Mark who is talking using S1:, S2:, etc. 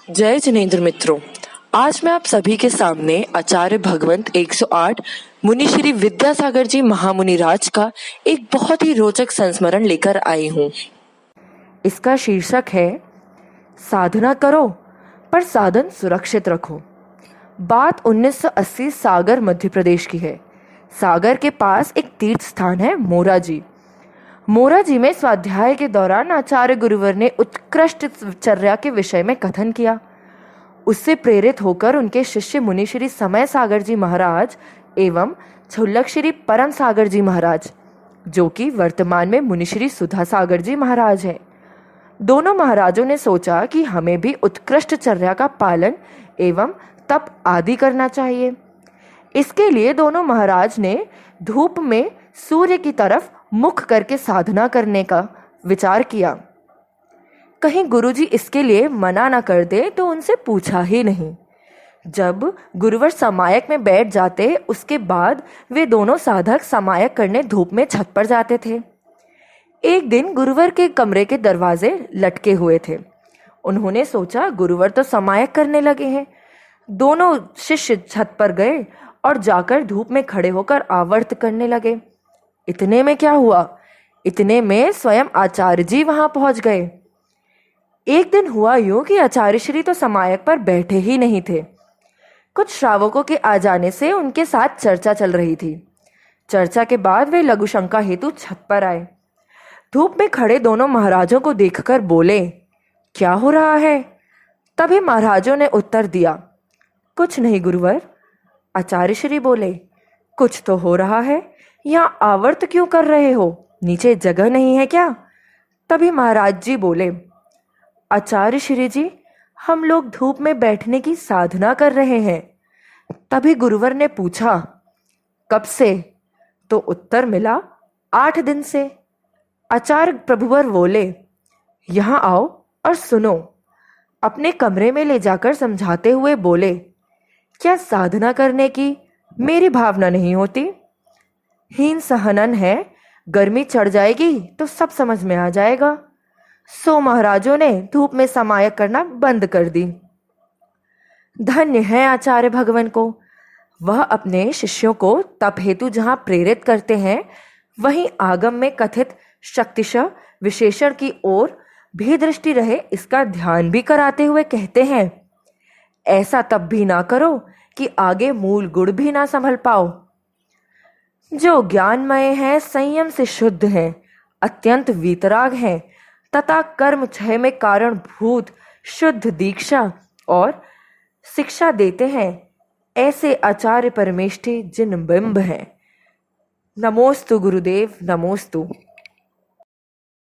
S1: जय जिनेंद्र मित्रों, आज मैं आप सभी के सामने आचार्य भगवंत 108 मुनि श्री विद्यासागर जी महामुनि राज का एक बहुत ही रोचक संस्मरण लेकर आई हूँ।
S2: इसका शीर्षक है साधना करो पर साधन सुरक्षित रखो। बात 1980 सागर मध्य प्रदेश की है। सागर के पास एक तीर्थ स्थान है मोराजी। मोराजी में स्वाध्याय के दौरान आचार्य गुरुवर ने उत्कृष्ट चर्या के विषय में कथन किया। उससे प्रेरित होकर उनके शिष्य मुनि श्री समय सागर जी महाराज एवं छुल्लक श्री परम सागर जी महाराज, जो कि वर्तमान में मुनि श्री सुधा सागर जी महाराज हैं, दोनों महाराजों ने सोचा कि हमें भी उत्कृष्ट चर्या का पालन एवं तप आदि करना चाहिए। इसके लिए दोनों महाराज ने धूप में सूर्य की तरफ मुख करके साधना करने का विचार किया। कहीं गुरुजी इसके लिए मना न कर दे तो उनसे पूछा ही नहीं। जब गुरुवर समायक में बैठ जाते, उसके बाद वे दोनों साधक समायक करने धूप में छत पर जाते थे। एक दिन गुरुवर के कमरे के दरवाजे लटके हुए थे। उन्होंने सोचा गुरुवर तो समायक करने लगे हैं। दोनों शिष्य छत पर गए और जाकर धूप में खड़े होकर आवर्त करने लगे। इतने में क्या हुआ, इतने में स्वयं आचार्य जी वहां पहुंच गए। एक दिन हुआ यूं कि आचार्य श्री तो समायक पर बैठे ही नहीं थे। कुछ श्रावकों के आ जाने से उनके साथ चर्चा चल रही थी। चर्चा के बाद वे लघु शंका हेतु छत पर आए। धूप में खड़े दोनों महाराजों को देखकर बोले, क्या हो रहा है? तभी महाराजों ने उत्तर दिया, कुछ नहीं गुरुवर। आचार्य श्री बोले, कुछ तो हो रहा है, यहाँ आवर्त क्यों कर रहे हो? नीचे जगह नहीं है क्या? तभी महाराज जी बोले, आचार्य श्री जी, हम लोग धूप में बैठने की साधना कर रहे हैं। तभी गुरुवर ने पूछा, कब से? तो उत्तर मिला, 8 दिन से। आचार्य प्रभुवर बोले, यहाँ आओ और सुनो। अपने कमरे में ले जाकर समझाते हुए बोले, क्या साधना करने की मेरी भावना नहीं होती? हीन सहनन है, गर्मी चढ़ जाएगी तो सब समझ में आ जाएगा। सो महाराजों ने धूप में समायक करना बंद कर दी। धन्य है आचार्य भगवान को, वह अपने शिष्यों को तप हेतु जहां प्रेरित करते हैं, वहीं आगम में कथित शक्तिश विशेषण की ओर भी दृष्टि रहे, इसका ध्यान भी कराते हुए कहते हैं, ऐसा तप भी ना करो कि आगे मूल गुण भी ना संभल पाओ। जो ज्ञानमय है, संयम से शुद्ध है, अत्यंत वीतराग है तथा कर्म क्षय में कारण भूत शुद्ध दीक्षा और शिक्षा देते हैं, ऐसे आचार्य परमेष्ठी जिन बिंब हैं। नमोस्तु गुरुदेव, नमोस्तु।